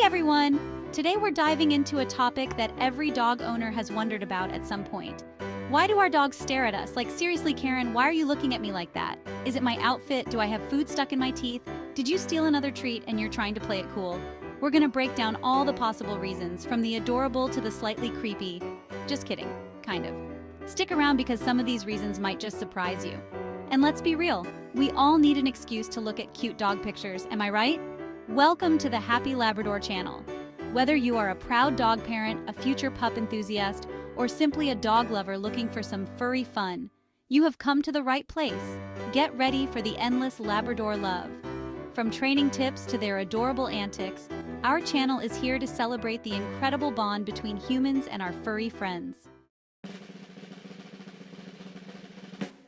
everyone! Today we're diving into a topic that every dog owner has wondered about at some point. Why do our dogs stare at us? Like, seriously, Karen, why are you looking at me like that? Is it my outfit? Do I have food stuck in my teeth? Did you steal another treat and you're trying to play it cool? We're gonna break down all the possible reasons, from the adorable to the slightly creepy. Just kidding, kind of. Stick around because some of these reasons might just surprise you. And let's be real, we all need an excuse to look at cute dog pictures, am I right? Welcome to the Happy Labrador channel. Whether you are a proud dog parent, a future pup enthusiast, or simply a dog lover looking for some furry fun, you have come to the right place. Get ready for the endless Labrador love. From training tips to their adorable antics, our channel is here to celebrate the incredible bond between humans and our furry friends.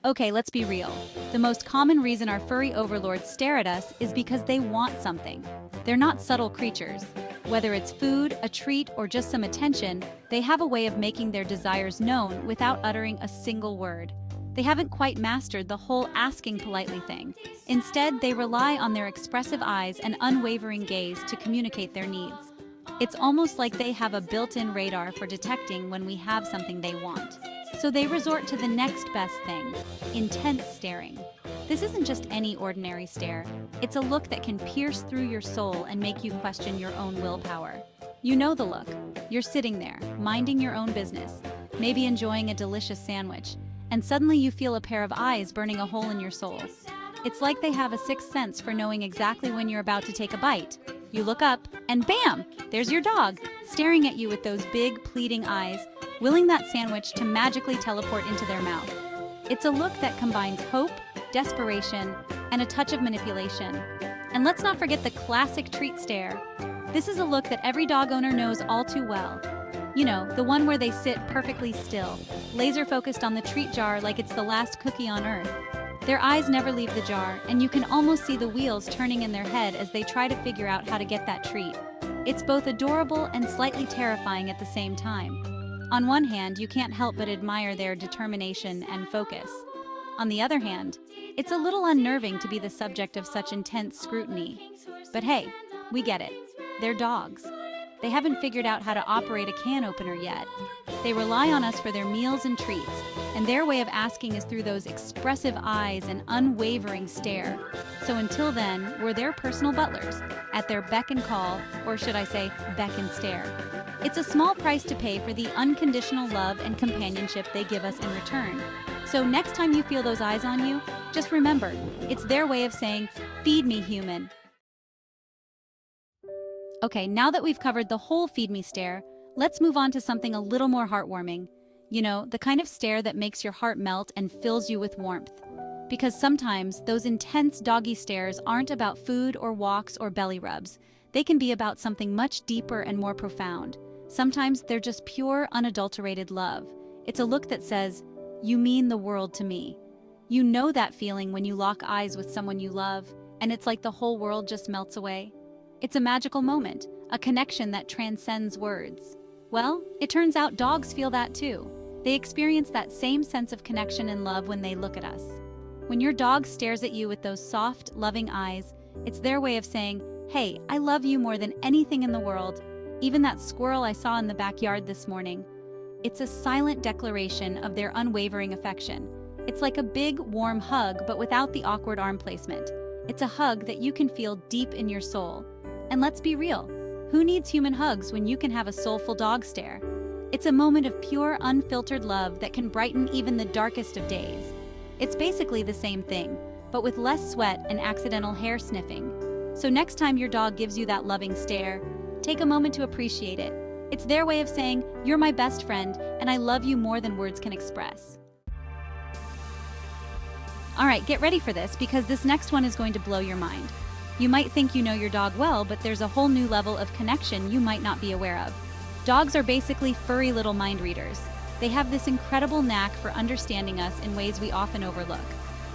Okay, let's be real. The most common reason our furry overlords stare at us is because they want something. They're not subtle creatures. Whether it's food, a treat, or just some attention, they have a way of making their desires known without uttering a single word. They haven't quite mastered the whole asking politely thing. Instead, they rely on their expressive eyes and unwavering gaze to communicate their needs. It's almost like they have a built-in radar for detecting when we have something they want. So they resort to the next best thing: intense staring. This isn't just any ordinary stare. It's a look that can pierce through your soul and make you question your own willpower. You know the look. You're sitting there, minding your own business, maybe enjoying a delicious sandwich, and suddenly you feel a pair of eyes burning a hole in your soul. It's like they have a sixth sense for knowing exactly when you're about to take a bite. You look up, and bam! There's your dog, staring at you with those big, pleading eyes, willing that sandwich to magically teleport into their mouth. It's a look that combines hope, desperation, and a touch of manipulation. And let's not forget the classic treat stare. This is a look that every dog owner knows all too well. You know, the one where they sit perfectly still, laser-focused on the treat jar like it's the last cookie on earth. Their eyes never leave the jar, and you can almost see the wheels turning in their head as they try to figure out how to get that treat. It's both adorable and slightly terrifying at the same time. On one hand, you can't help but admire their determination and focus. On the other hand, it's a little unnerving to be the subject of such intense scrutiny. But hey, we get it. They're dogs. They haven't figured out how to operate a can opener yet. They rely on us for their meals and treats, and their way of asking is through those expressive eyes and unwavering stare. So until then, we're their personal butlers, at their beck and call, or should I say, beck and stare. It's a small price to pay for the unconditional love and companionship they give us in return. So next time you feel those eyes on you, just remember, it's their way of saying, "Feed me, human." Okay, now that we've covered the whole feed me stare, let's move on to something a little more heartwarming. You know, the kind of stare that makes your heart melt and fills you with warmth. Because sometimes those intense doggy stares aren't about food or walks or belly rubs. They can be about something much deeper and more profound. Sometimes they're just pure, unadulterated love. It's a look that says, "You mean the world to me." You know that feeling when you lock eyes with someone you love, and it's like the whole world just melts away. It's a magical moment, a connection that transcends words. Well, it turns out dogs feel that too. They experience that same sense of connection and love when they look at us. When your dog stares at you with those soft, loving eyes, it's their way of saying, "Hey, I love you more than anything in the world. Even that squirrel I saw in the backyard this morning." It's a silent declaration of their unwavering affection. It's like a big, warm hug, but without the awkward arm placement. It's a hug that you can feel deep in your soul. And let's be real, who needs human hugs when you can have a soulful dog stare? It's a moment of pure, unfiltered love that can brighten even the darkest of days. It's basically the same thing, but with less sweat and accidental hair sniffing. So next time your dog gives you that loving stare, take a moment to appreciate it. It's their way of saying, "You're my best friend, and I love you more than words can express." All right, get ready for this, because this next one is going to blow your mind. You might think you know your dog well, but there's a whole new level of connection you might not be aware of. Dogs are basically furry little mind readers. They have this incredible knack for understanding us in ways we often overlook.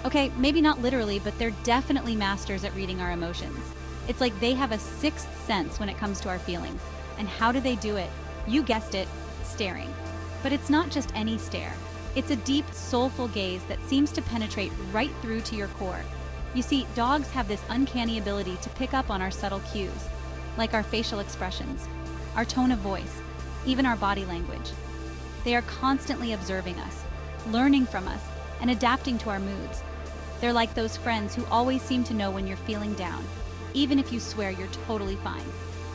Okay, maybe not literally, but they're definitely masters at reading our emotions. It's like they have a sixth sense when it comes to our feelings. And how do they do it? You guessed it, staring. But it's not just any stare. It's a deep, soulful gaze that seems to penetrate right through to your core. You see, dogs have this uncanny ability to pick up on our subtle cues. like our facial expressions, our tone of voice, even our body language. They are constantly observing us, learning from us, and adapting to our moods. They're like those friends who always seem to know when you're feeling down, even if you swear you're totally fine.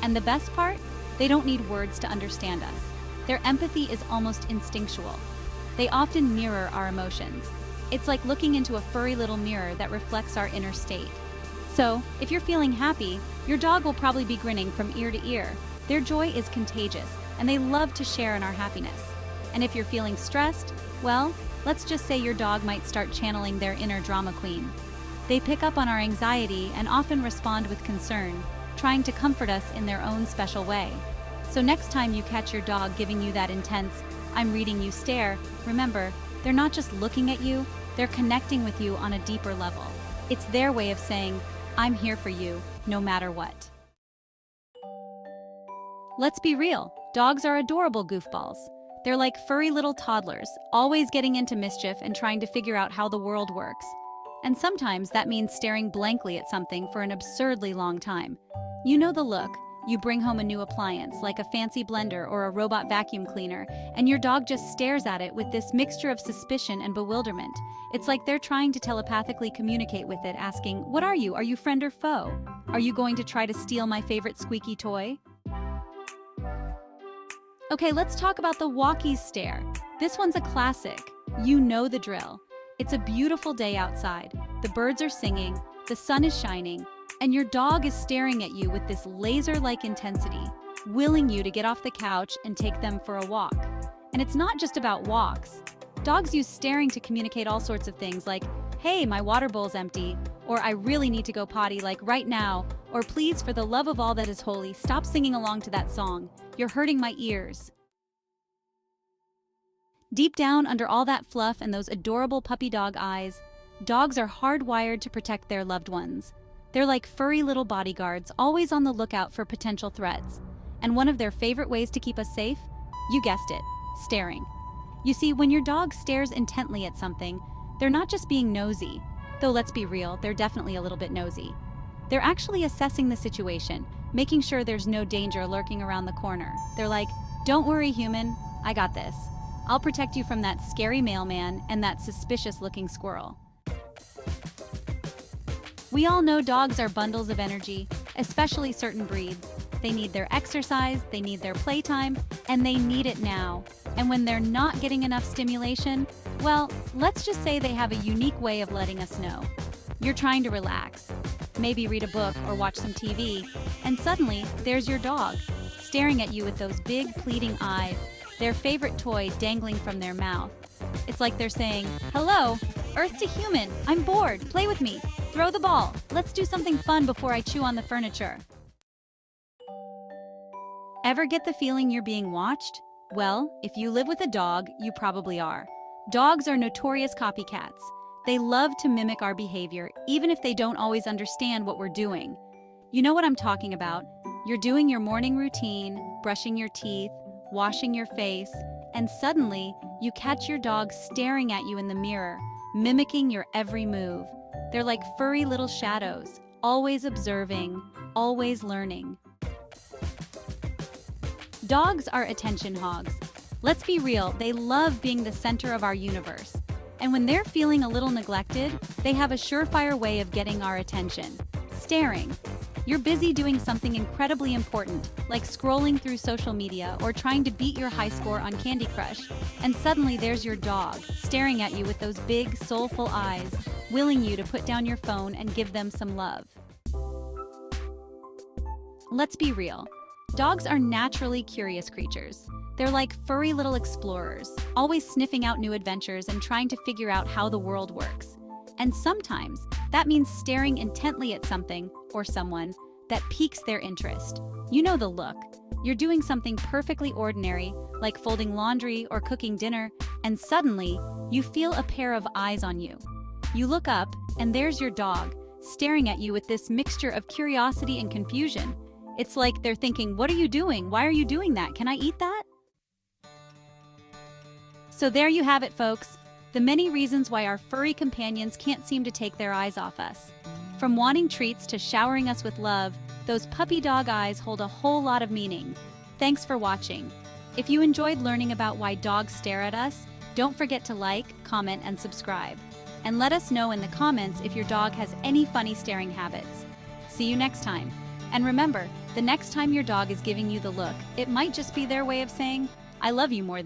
And the best part? They don't need words to understand us. Their empathy is almost instinctual. They often mirror our emotions. It's like looking into a furry little mirror that reflects our inner state. So, if you're feeling happy, your dog will probably be grinning from ear to ear. Their joy is contagious, and they love to share in our happiness. And if you're feeling stressed, well, let's just say your dog might start channeling their inner drama queen. They pick up on our anxiety and often respond with concern, trying to comfort us in their own special way. So next time you catch your dog giving you that intense, "I'm reading you" stare, remember, they're not just looking at you, they're connecting with you on a deeper level. It's their way of saying, "I'm here for you, no matter what." Let's be real, dogs are adorable goofballs. They're like furry little toddlers, always getting into mischief and trying to figure out how the world works. And sometimes that means staring blankly at something for an absurdly long time. You know the look. You bring home a new appliance, like a fancy blender or a robot vacuum cleaner, and your dog just stares at it with this mixture of suspicion and bewilderment. It's like they're trying to telepathically communicate with it, asking, "What are you? Are you friend or foe? Are you going to try to steal my favorite squeaky toy?" Okay, let's talk about the walkie stare. This one's a classic. You know the drill. It's a beautiful day outside. The birds are singing, the sun is shining, and your dog is staring at you with this laser-like intensity, willing you to get off the couch and take them for a walk. And it's not just about walks. Dogs use staring to communicate all sorts of things like, "Hey, my water bowl's empty," or "I really need to go potty, like right now," or "Please, for the love of all that is holy, stop singing along to that song. You're hurting my ears." Deep down under all that fluff and those adorable puppy dog eyes, dogs are hardwired to protect their loved ones. They're like furry little bodyguards, always on the lookout for potential threats. And one of their favorite ways to keep us safe? You guessed it, staring. You see, when your dog stares intently at something, they're not just being nosy, though let's be real, they're definitely a little bit nosy. They're actually assessing the situation, making sure there's no danger lurking around the corner. They're like, "Don't worry, human, I got this. I'll protect you from that scary mailman and that suspicious-looking squirrel." We all know dogs are bundles of energy, especially certain breeds. They need their exercise, they need their playtime, and they need it now. And when they're not getting enough stimulation, well, let's just say they have a unique way of letting us know. You're trying to relax, maybe read a book or watch some TV, and suddenly there's your dog, staring at you with those big pleading eyes, their favorite toy dangling from their mouth. It's like they're saying, "Hello, Earth to human, I'm bored, play with me. Throw the ball, let's do something fun before I chew on the furniture." Ever get the feeling you're being watched? Well, if you live with a dog, you probably are. Dogs are notorious copycats. They love to mimic our behavior, even if they don't always understand what we're doing. You know what I'm talking about. You're doing your morning routine, brushing your teeth, washing your face, and suddenly you catch your dog staring at you in the mirror, mimicking your every move. They're like furry little shadows, always observing, always learning. Dogs are attention hogs. Let's be real, they love being the center of our universe. And when they're feeling a little neglected, they have a surefire way of getting our attention: staring. You're busy doing something incredibly important, like scrolling through social media or trying to beat your high score on Candy Crush, and suddenly there's your dog, staring at you with those big, soulful eyes, willing you to put down your phone and give them some love. Let's be real. Dogs are naturally curious creatures. They're like furry little explorers, always sniffing out new adventures and trying to figure out how the world works. And sometimes that means staring intently at something or someone that piques their interest. You know the look. You're doing something perfectly ordinary, like folding laundry or cooking dinner, and suddenly you feel a pair of eyes on you. You look up, and there's your dog, staring at you with this mixture of curiosity and confusion. It's like they're thinking, "What are you doing? Why are you doing that? Can I eat that?" So there you have it, folks. The many reasons why our furry companions can't seem to take their eyes off us. From wanting treats to showering us with love, those puppy dog eyes hold a whole lot of meaning. Thanks for watching. If you enjoyed learning about why dogs stare at us, don't forget to like, comment, and subscribe. And let us know in the comments if your dog has any funny staring habits. See you next time. And remember, the next time your dog is giving you the look, it might just be their way of saying, I love you more than